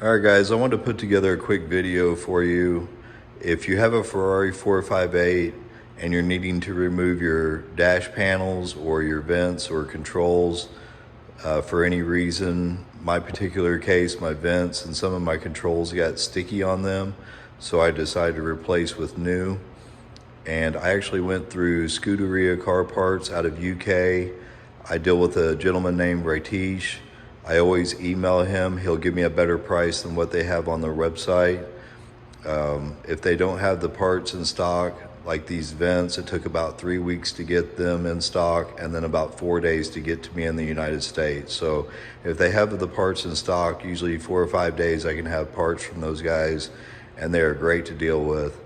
All right, guys, I wanted to put together a quick video for you. If you have a Ferrari 458 and you're needing to remove your dash panels or your vents or controls for any reason, my particular case, my vents and some of my controls got sticky on them, so I decided to replace with new. And I actually went through Scuderia Car Parts out of UK. I deal with a gentleman named Ratish. I always email him. He'll give me a better price than what they have on their website. If they don't have the parts in stock, like these vents, it took about 3 weeks to get them in stock and then about 4 days to get to me in the United States. So if they have the parts in stock, usually 4 or 5 days I can have parts from those guys, and they're great to deal with.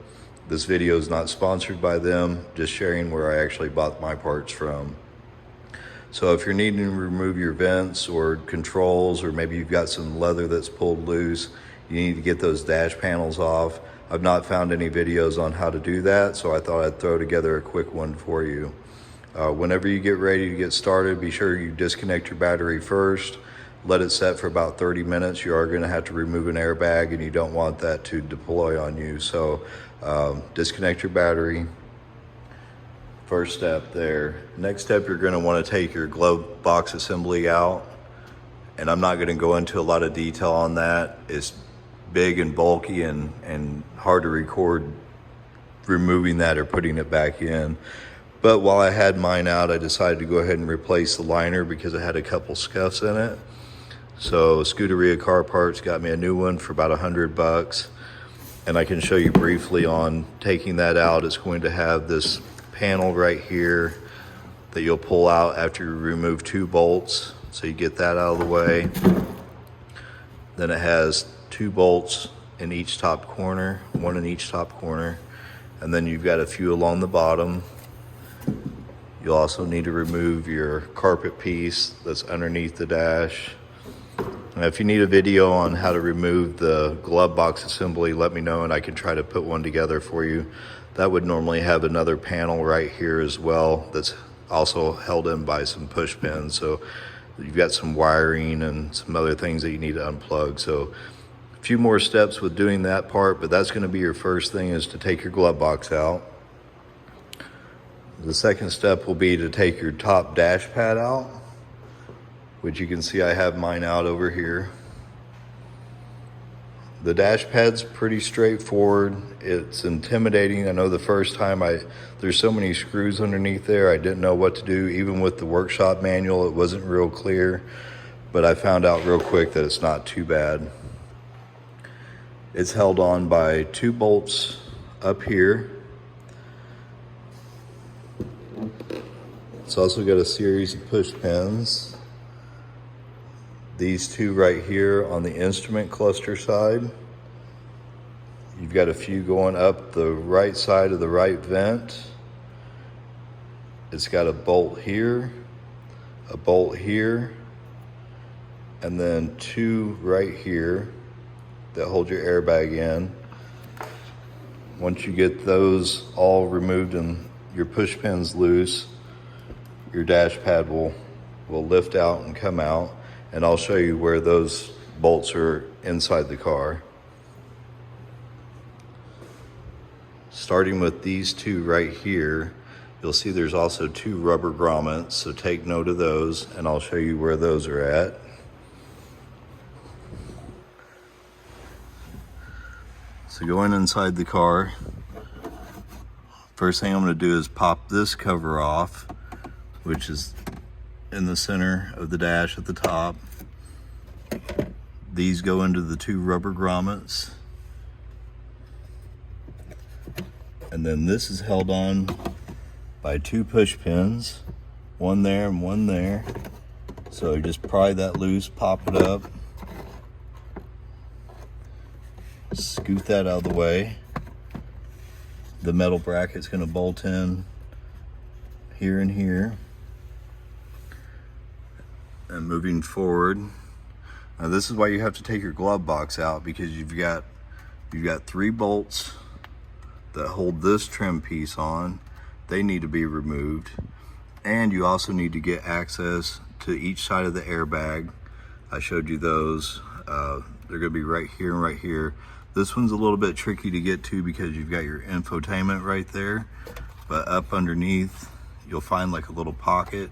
This video is not sponsored by them, just sharing where I actually bought my parts from. So if you're needing to remove your vents or controls, or maybe you've got some leather that's pulled loose, you need to get those dash panels off. I've not found any videos on how to do that, so I thought I'd throw together a quick one for you. Whenever you get ready to get started, be sure you disconnect your battery first. Let it set for about 30 minutes. You are going to have to remove an airbag, and you don't want that to deploy on you. So disconnect your battery. First step there. Next step, you're going to want to take your glove box assembly out. And I'm not going to go into a lot of detail on that. It's big and bulky and hard to record removing that or putting it back in. But while I had mine out, I decided to go ahead and replace the liner because it had a couple scuffs in it. So Scuderia Car Parts got me a new one for about $100. And I can show you briefly on taking that out. It's going to have this panel right here that you'll pull out after you remove 2 bolts. So you get that out of the way. Then it has 2 bolts in each top corner, 1 in each top corner. And then you've got a few along the bottom. You'll also need to remove your carpet piece that's underneath the dash. And if you need a video on how to remove the glove box assembly, let me know and I can try to put one together for you. That would normally have another panel right here as well that's also held in by some push pins. So you've got some wiring and some other things that you need to unplug. So a few more steps with doing that part, but that's going to be your first thing, is to take your glove box out. The second step will be to take your top dash pad out, which you can see I have mine out over here. The dash pad's pretty straightforward. It's intimidating. I know the first time there's so many screws underneath there, I didn't know what to do. Even with the workshop manual, it wasn't real clear, but I found out real quick that it's not too bad. It's held on by 2 bolts up here. It's also got a series of push pins. These 2 right here on the instrument cluster side. You've got a few going up the right side of the right vent. It's got a bolt here, a bolt here, and then 2 right here that hold your airbag in. Once you get those all removed and your push pins loose, your dash pad will lift out and come out. And I'll show you where those bolts are inside the car. Starting with these 2 right here, you'll see there's also 2 rubber grommets, so take note of those, and I'll show you where those are at. So going inside the car, first thing I'm going to do is pop this cover off, which is in the center of the dash at the top. These go into the 2 rubber grommets. And then this is held on by 2 push pins, 1 there and 1 there. So you just pry that loose, pop it up, scoot that out of the way. The metal bracket's going to bolt in here and here. And moving forward, now this is why you have to take your glove box out, because you've got 3 bolts that hold this trim piece on. They need to be removed, and you also need to get access to each side of the airbag. I showed you those. They're gonna be right here and right here. This one's a little bit tricky to get to because you've got your infotainment right there, but up underneath, you'll find like a little pocket.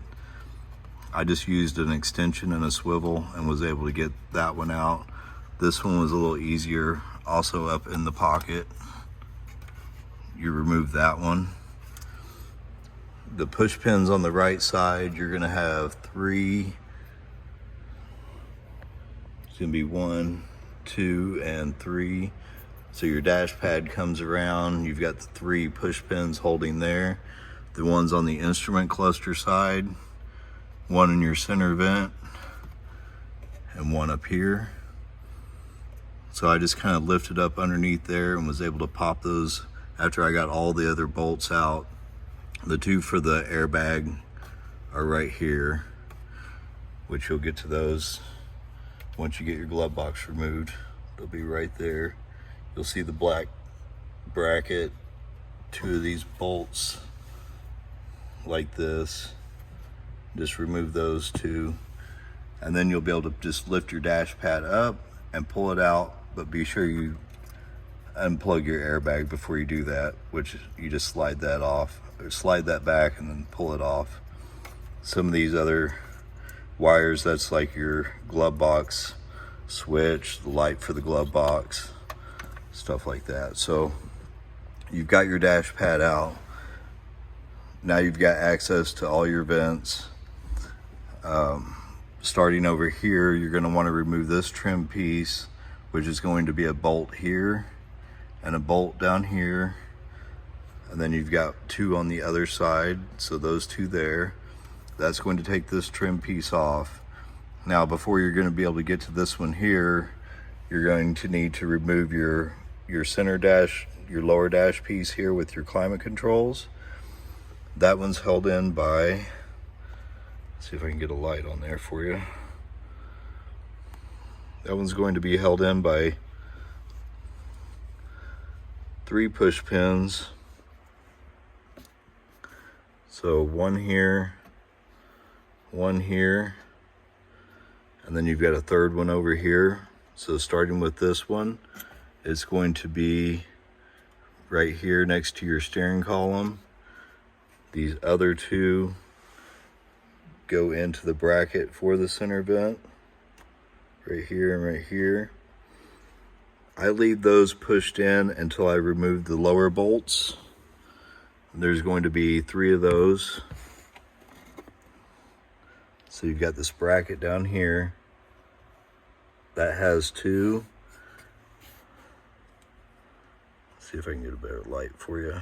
I just used an extension and a swivel and was able to get that one out. This one was a little easier, also up in the pocket. You remove that one. The push pins on the right side, you're gonna have 3. It's gonna be 1, 2, and 3. So your dash pad comes around, you've got the 3 push pins holding there. The ones on the instrument cluster side, 1 in your center vent, and 1 up here. So I just kind of lifted up underneath there and was able to pop those after I got all the other bolts out. The 2 for the airbag are right here, which you'll get to those once you get your glove box removed. They'll be right there. You'll see the black bracket, 2 of these bolts like this. Just remove those 2, and then you'll be able to just lift your dash pad up and pull it out, but be sure you unplug your airbag before you do that, which you just slide that off, or slide that back and then pull it off. Some of these other wires, that's like your glove box switch, the light for the glove box, stuff like that. So you've got your dash pad out. Now you've got access to all your vents. Starting over here, you're going to want to remove this trim piece, which is going to be a bolt here and a bolt down here, and then you've got 2 on the other side, so those 2 there. That's going to take this trim piece off. Now before you're going to be able to get to this one here, you're going to need to remove your center dash, your lower dash piece here with your climate controls. That one's held in by, let's see if I can get a light on there for you. That one's going to be held in by 3 push pins. So 1 here, 1 here, and then you've got a 3rd one over here. So starting with this one, it's going to be right here next to your steering column. These other 2 go into the bracket for the center vent, right here and right here. I leave those pushed in until I remove the lower bolts. There's going to be 3 of those. So you've got this bracket down here that has 2. Let's see if I can get a better light for you.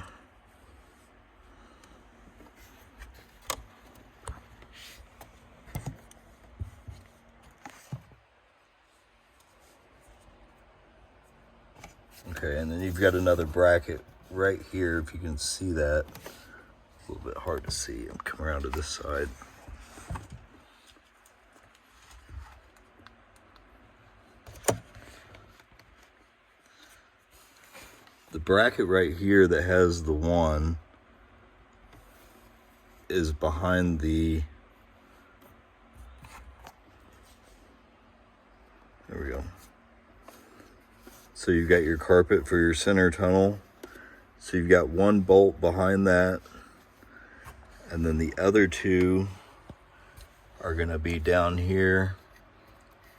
Okay, and then you've got another bracket right here, if you can see that. A little bit hard to see. I'm coming around to this side. The bracket right here that has the 1 is behind the, there we go. So you've got your carpet for your center tunnel. So you've got 1 bolt behind that, and then the other 2 are gonna be down here.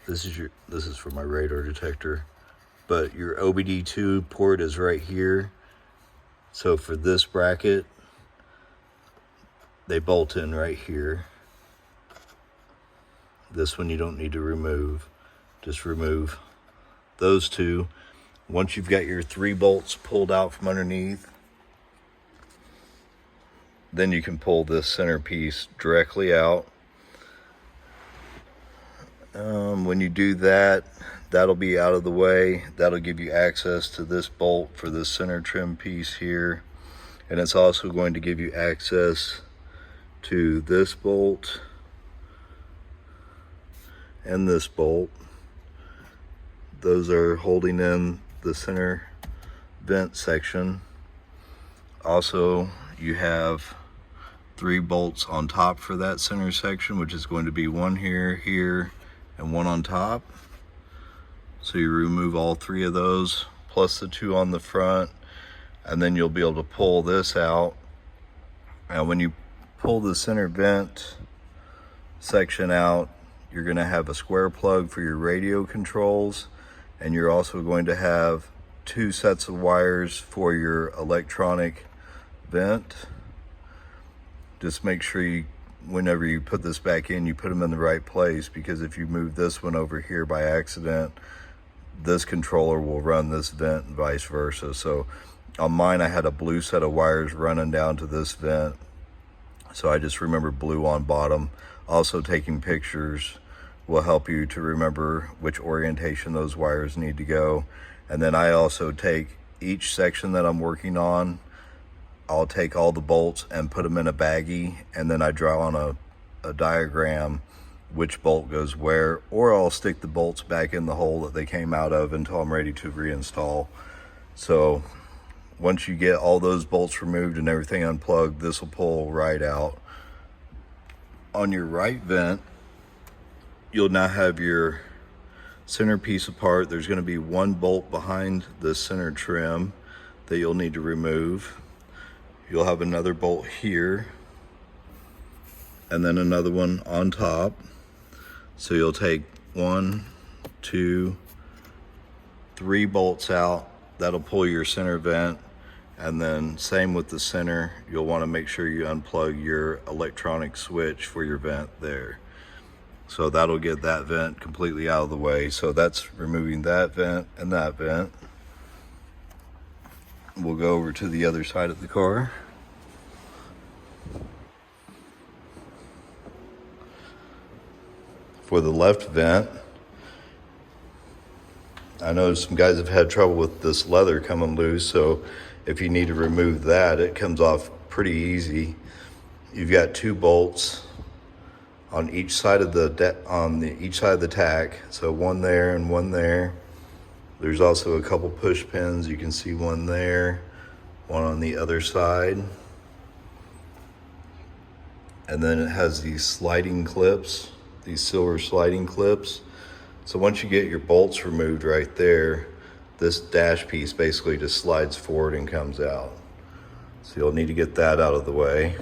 This is for my radar detector, but your OBD2 port is right here. So for this bracket, they bolt in right here. This one you don't need to remove, just remove those 2. Once you've got your 3 bolts pulled out from underneath, then you can pull this center piece directly out. When you do that, that'll be out of the way. That'll give you access to this bolt for this center trim piece here. And it's also going to give you access to this bolt and this bolt. Those are holding in the center vent section. Also, you have 3 bolts on top for that center section, which is going to be 1 here, here, and 1 on top. So you remove all 3 of those plus the 2 on the front, and then you'll be able to pull this out. And when you pull the center vent section out, you're going to have a square plug for your radio controls, and you're also going to have 2 sets of wires for your electronic vent. Just make sure you, whenever you put this back in, you put them in the right place, because if you move this one over here by accident, this controller will run this vent and vice versa. So on mine, I had a blue set of wires running down to this vent, so I just remember blue on bottom. Also, taking pictures will help you to remember which orientation those wires need to go. And then I also take each section that I'm working on, I'll take all the bolts and put them in a baggie, and then I draw on a diagram which bolt goes where, or I'll stick the bolts back in the hole that they came out of until I'm ready to reinstall. So once you get all those bolts removed and everything unplugged, this will pull right out. On your right vent, you'll now have your centerpiece apart. There's going to be 1 bolt behind the center trim that you'll need to remove. You'll have another bolt here, and then another one on top. So you'll take 1, 2, 3 bolts out. That'll pull your center vent. And then same with the center, you'll want to make sure you unplug your electronic switch for your vent there. So that'll get that vent completely out of the way. So that's removing that vent and that vent. We'll go over to the other side of the car. For the left vent, I know some guys have had trouble with this leather coming loose, so if you need to remove that, it comes off pretty easy. You've got 2 bolts on each side of the each side of the tack, so 1 there and 1 there. There's also a couple push pins. You can see 1 there, 1 on the other side. And then it has these sliding clips, these silver sliding clips. So once you get your bolts removed right there, this dash piece basically just slides forward and comes out. So you'll need to get that out of the way.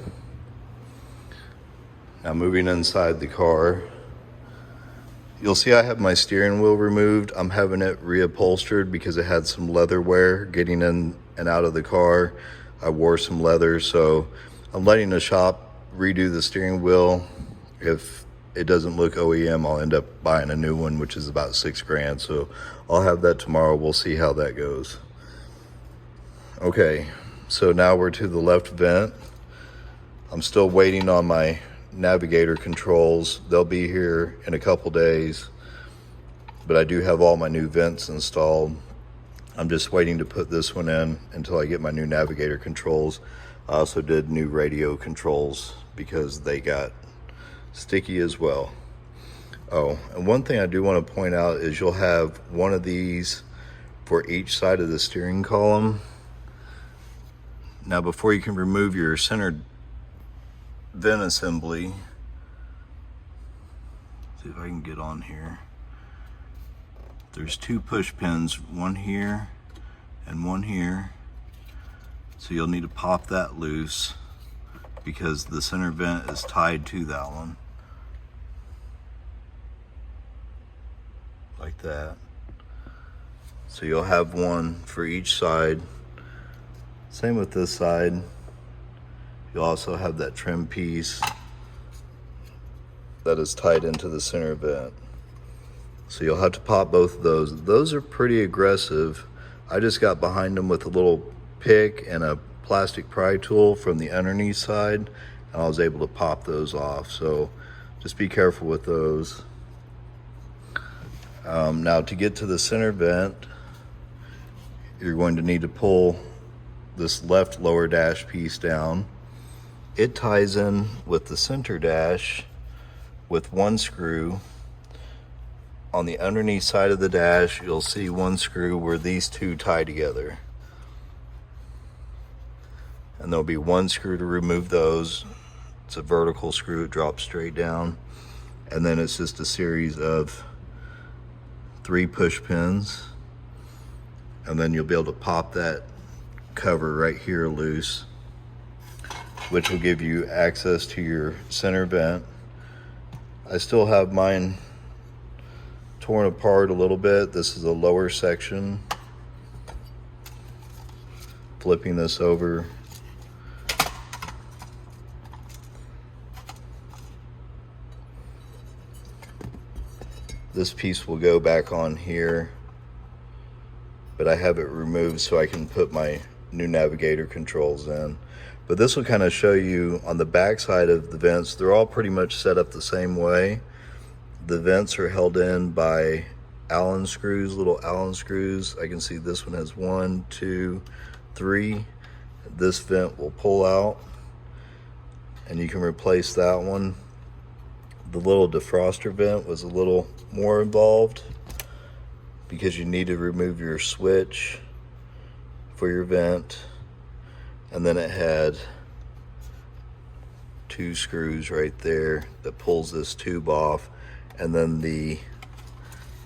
Now moving inside the car, you'll see I have my steering wheel removed. I'm having it reupholstered because it had some leather wear getting in and out of the car. I wore some leather, so I'm letting the shop redo the steering wheel. If it doesn't look OEM, I'll end up buying a new one, which is about $6 grand. So I'll have that tomorrow. We'll see how that goes. Okay, so now we're to the left vent. I'm still waiting on my navigator controls. They'll be here in a couple days, but I do have all my new vents installed. I'm just waiting to put this one in until I get my new navigator controls. I also did new radio controls because they got sticky as well. Oh, and one thing I do want to point out is you'll have one of these for each side of the steering column. Now, before you can remove your center vent assembly, see if I can get on here. There's 2 push pins, 1 here and 1 here. So you'll need to pop that loose because the center vent is tied to that one. Like that. So you'll have 1 for each side. Same with this side. You'll also have that trim piece that is tied into the center vent. So you'll have to pop both of those. Those are pretty aggressive. I just got behind them with a little pick and a plastic pry tool from the underneath side, and I was able to pop those off. So just be careful with those. Now to get to the center vent, you're going to need to pull this left lower dash piece down. It ties in with the center dash with 1 screw. On the underneath side of the dash, you'll see 1 screw where these 2 tie together. And there'll be 1 screw to remove those. It's a vertical screw, it drops straight down. And then it's just a series of 3 push pins, and then you'll be able to pop that cover right here loose, which will give you access to your center vent. I still have mine torn apart a little bit. This is a lower section. Flipping this over, this piece will go back on here, but I have it removed so I can put my new navigator controls in. But this will kind of show you on the back side of the vents, they're all pretty much set up the same way. The vents are held in by Allen screws, little Allen screws. I can see this one has 1, 2, 3. This vent will pull out and you can replace that one. The little defroster vent was a little more involved because you need to remove your switch for your vent, and then it had 2 screws right there that pulls this tube off, and then the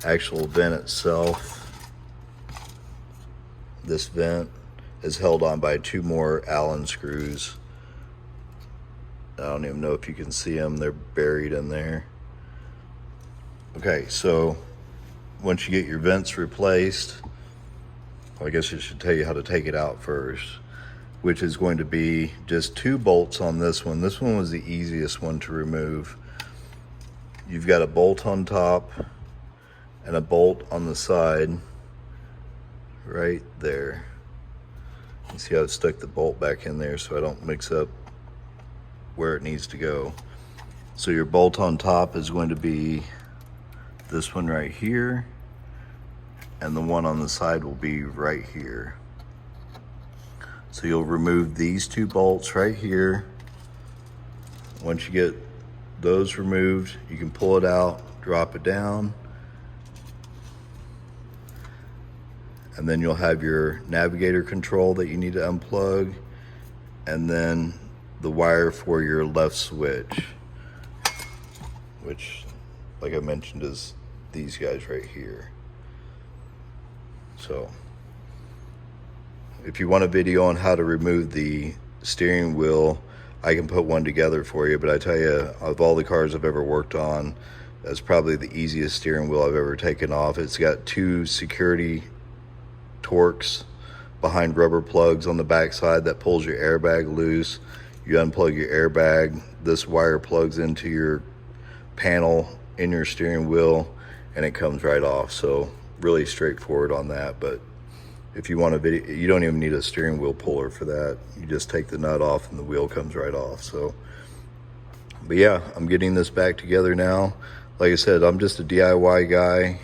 actual vent itself, this vent is held on by 2 more Allen screws. I don't even know if you can see them, they're buried in there. Okay, so once you get your vents replaced, I guess I should tell you how to take it out first, which is going to be just 2 bolts on this one. This one was the easiest one to remove. You've got a bolt on top and a bolt on the side right there. You see how I stuck the bolt back in there so I don't mix up where it needs to go. So your bolt on top is going to be this one right here, and the one on the side will be right here. So you'll remove these 2 bolts right here. Once you get those removed, you can pull it out, drop it down, and then you'll have your navigator control that you need to unplug, and then the wire for your left switch, which, like I mentioned, is these guys right here. So if you want a video on how to remove the steering wheel, I can put one together for you, but I tell you, of all the cars I've ever worked on, that's probably the easiest steering wheel I've ever taken off. It's got 2 security Torx behind rubber plugs on the back side that pulls your airbag loose. You unplug your airbag, this wire plugs into your panel in your steering wheel, and it comes right off. So really straightforward on that. But if you want a video, you don't even need a steering wheel puller for that. You just take the nut off and the wheel comes right off. So, but yeah, I'm getting this back together now. Like I said, I'm just a DIY guy.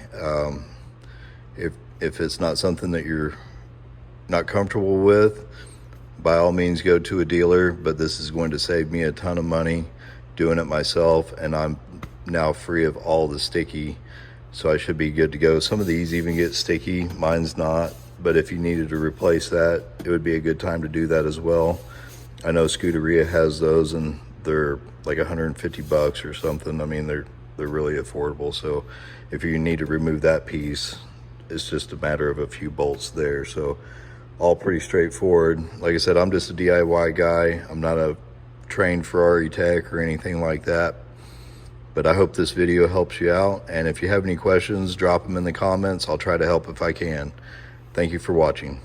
If it's not something that you're not comfortable with, by all means go to a dealer, but this is going to save me a ton of money doing it myself, and I'm now free of all the sticky, so I should be good to go. Some of these even get sticky, mine's not, but if you needed to replace that, it would be a good time to do that as well. I know Scuderia has those and they're like 150 bucks or something. I mean, they're really affordable. So if you need to remove that piece, it's just a matter of a few bolts there. So all pretty straightforward. Like I said, I'm just a DIY guy. I'm not a trained Ferrari tech or anything like that. But I hope this video helps you out. And if you have any questions, drop them in the comments. I'll try to help if I can. Thank you for watching.